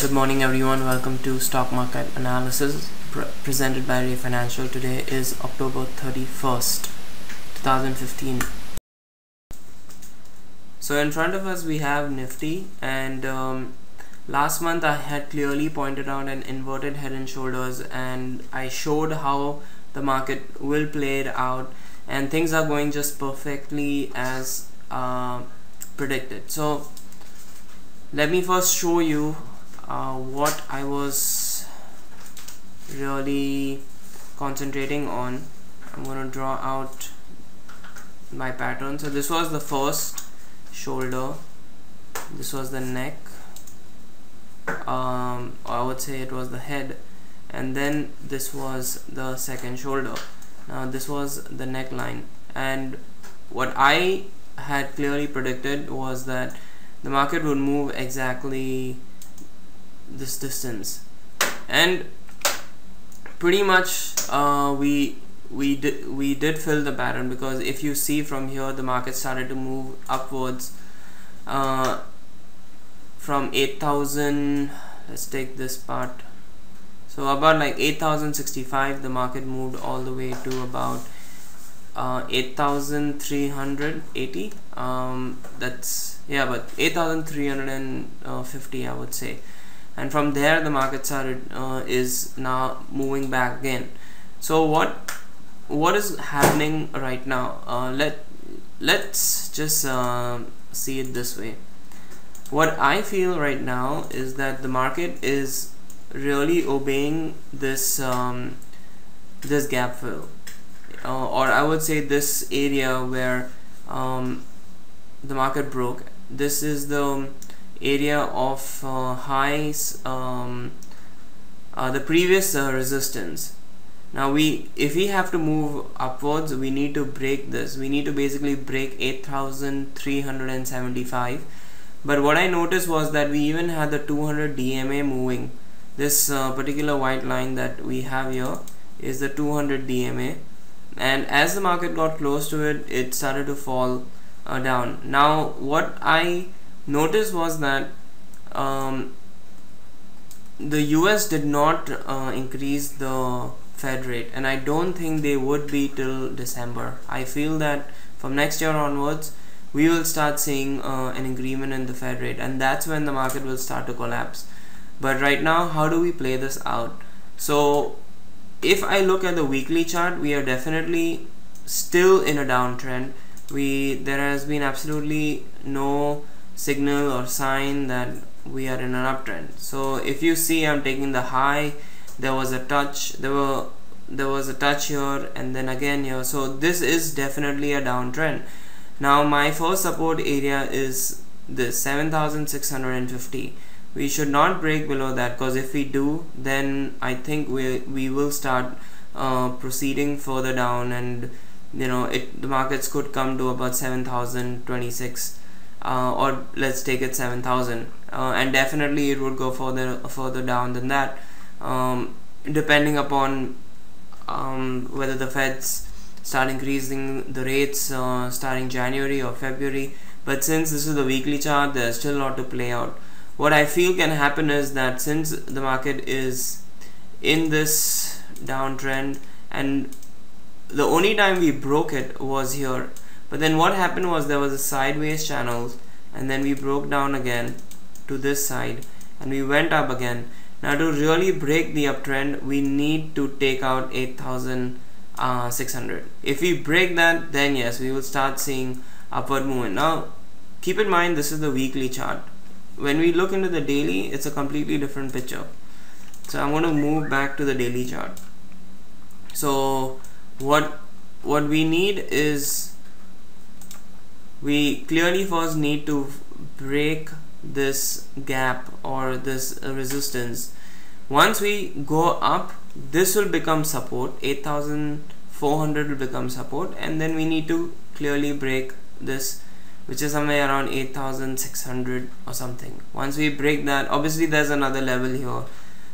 Good morning everyone, welcome to stock market analysis presented by Ray Financial. Today is October 31st 2015. So in front of us we have Nifty, and last month I had clearly pointed out an inverted head and shoulders, and I showed how the market will play it out, and things are going just perfectly as predicted. So let me first show you what I was really concentrating on. I'm going to draw out my pattern. So this was the first shoulder, this was the neck, or I would say it was the head, and then this was the second shoulder. Now this was the neckline, and what I had clearly predicted was that the market would move exactly this distance, and pretty much we did fill the pattern, because if you see from here, the market started to move upwards from 8,000. let's take this part. So about like 8,065, the market moved all the way to about 8,380. That's, yeah, but 8,350 I would say. And from there the market started is now moving back again. So what is happening right now? Let's just see it this way. What I feel right now is that the market is really obeying this this gap fill, or I would say this area where the market broke. This is the area of highs, the previous resistance. Now if we have to move upwards, we need to break this. We need to basically break 8,375. But what I noticed was that we even had the 200 DMA moving. This particular white line that we have here is the 200 DMA, and as the market got close to it, it started to fall down. Now what I notice was that the US did not increase the Fed rate, and I don't think they would be till December. I feel that from next year onwards we will start seeing an increment in the Fed rate, and that's when the market will start to collapse. But right now, how do we play this out? So if I look at the weekly chart, we are definitely still in a downtrend. There has been absolutely no signal or sign that we are in an uptrend. So if you see, I'm taking the high, there was a touch, there was a touch here, and then again here. So this is definitely a downtrend. Now my first support area is this 7,650. we should not break below that, because if we do, then I think we will start proceeding further down, and the markets could come to about 7,026, or let's take it 7,000, and definitely it would go further down than that, depending upon whether the Feds start increasing the rates starting January or February. But since this is the weekly chart, there's still a lot to play out. What I feel can happen is that since the market is in this downtrend, and the only time we broke it was here, but then what happened was there was a sideways channel, and then we broke down again to this side, and we went up again. Now to really break the uptrend, we need to take out 8,600. If we break that, then yes, we will start seeing upward movement. Now keep in mind, this is the weekly chart. When we look into the daily, it's a completely different picture. So I'm going to move back to the daily chart. So what we need is, we clearly first need to break this gap or this resistance. Once we go up, this will become support. 8,400 will become support, and then we need to clearly break this, which is somewhere around 8,600 or something. Once we break that, obviously there's another level here,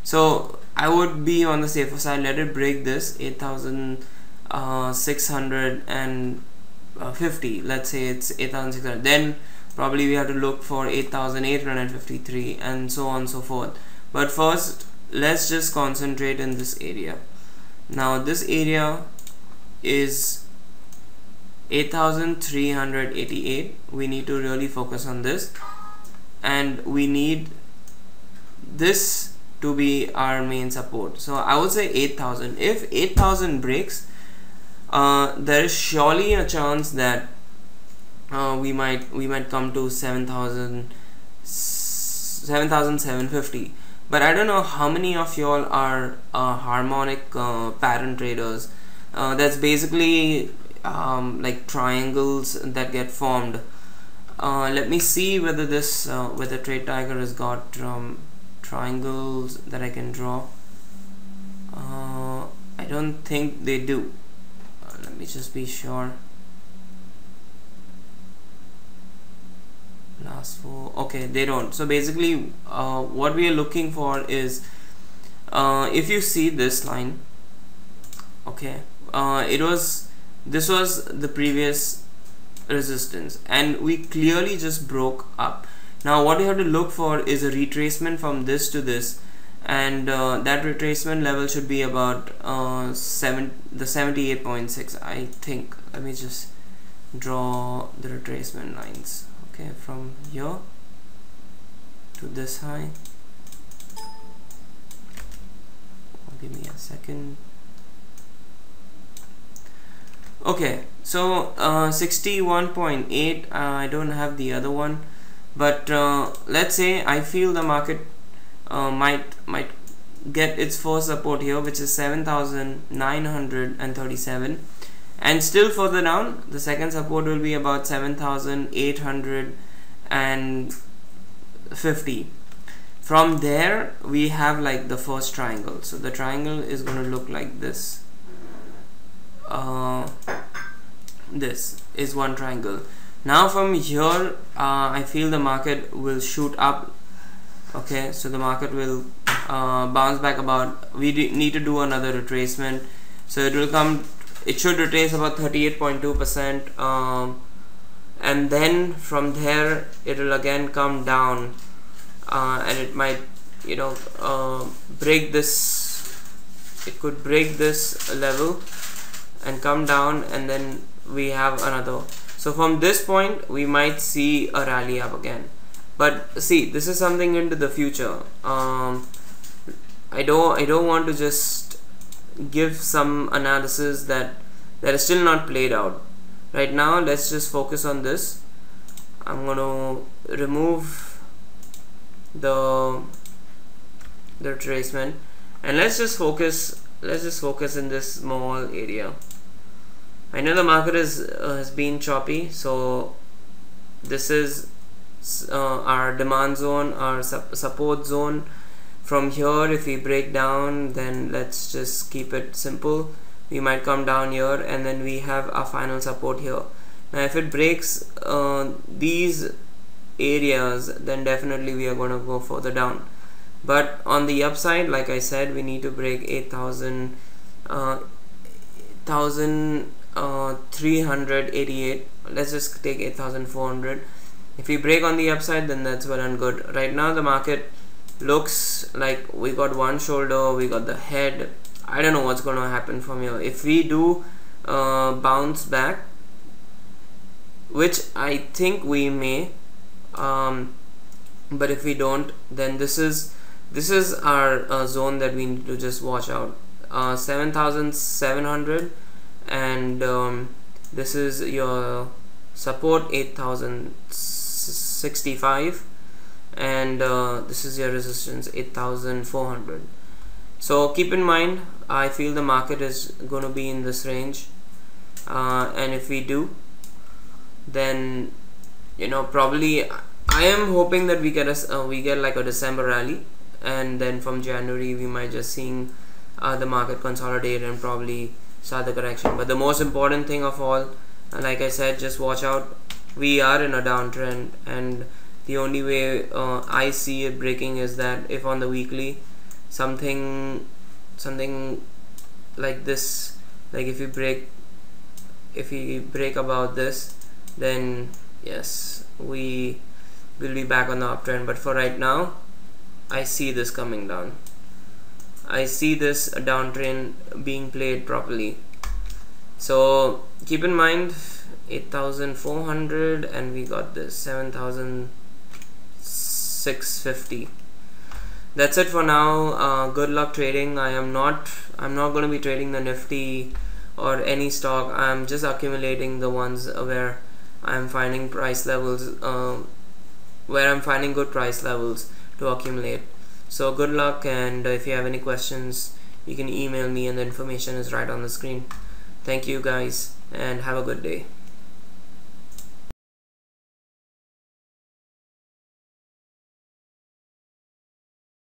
so I would be on the safer side. Let it break this 8,650. Let's say it's 8,600. Then probably we have to look for 8,853 and so on and so forth. But first let's just concentrate in this area. Now this area is 8,388. we need to really focus on this, and we need this to be our main support. So I would say 8,000. If 8,000 breaks, there is surely a chance that we might come to 7,750. But I don't know how many of y'all are harmonic pattern traders. That's basically like triangles that get formed. Let me see whether this whether Trade Tiger has got triangles that I can draw. I don't think they do. Let me just be sure. Last four. Okay, they don't. So basically what we are looking for is if you see this line, okay, this was the previous resistance and we clearly just broke up. Now what you have to look for is a retracement from this to this, and that retracement level should be about the 78.6, I think. Let me just draw the retracement lines. Okay, from here to this high. Give me a second. Okay, so 61.8. I don't have the other one, but let's say I feel the market might get its first support here, which is 7,937, and still further down the second support will be about 7,850. From there we have like the first triangle. So the triangle is going to look like this. This is one triangle. Now from here I feel the market will shoot up. Okay, so the market will bounce back about, we need to do another retracement, so it will come, it should retrace about 38.2%, and then from there it will again come down, and it might, you know, break this, it could break this level and come down, and then we have another. So from this point we might see a rally up again. But see, this is something into the future. I don't want to just give some analysis that is still not played out. Right now let's just focus on this. I'm going to remove the retracement, and let's just focus in this small area. I know the market has been choppy, so this is our demand zone, our support zone. From here, if we break down, then let's just keep it simple. We might come down here, and then we have our final support here. Now if it breaks these areas, then definitely we are going to go further down. But on the upside, like I said, we need to break 8,388. Let's just take 8,400. If we break on the upside, then that's well and good. Right now the market looks like we got one shoulder, we got the head. I don't know what's going to happen from here. If we do bounce back, which I think we may, but if we don't, then this is our zone that we need to just watch out. 7,700, and this is your support, 8,065, and this is your resistance, 8,400. So keep in mind, I feel the market is going to be in this range, and if we do, then, you know, probably I am hoping that we get like a December rally, and then from January we might just seeing the market consolidate and probably start the correction. But the most important thing of all, like I said, just watch out. We are in a downtrend, and the only way I see it breaking is that if on the weekly something like this, like if we break about this, then yes, we will be back on the uptrend, but for right now I see this coming down. I see this downtrend being played properly. So keep in mind 8,400 and we got this 7,650. That's it for now. Good luck trading. I'm not going to be trading the Nifty or any stock. I'm just accumulating the ones where I'm finding price levels, where I'm finding good price levels to accumulate. So good luck, and if you have any questions you can email me and the information is right on the screen. Thank you guys and have a good day.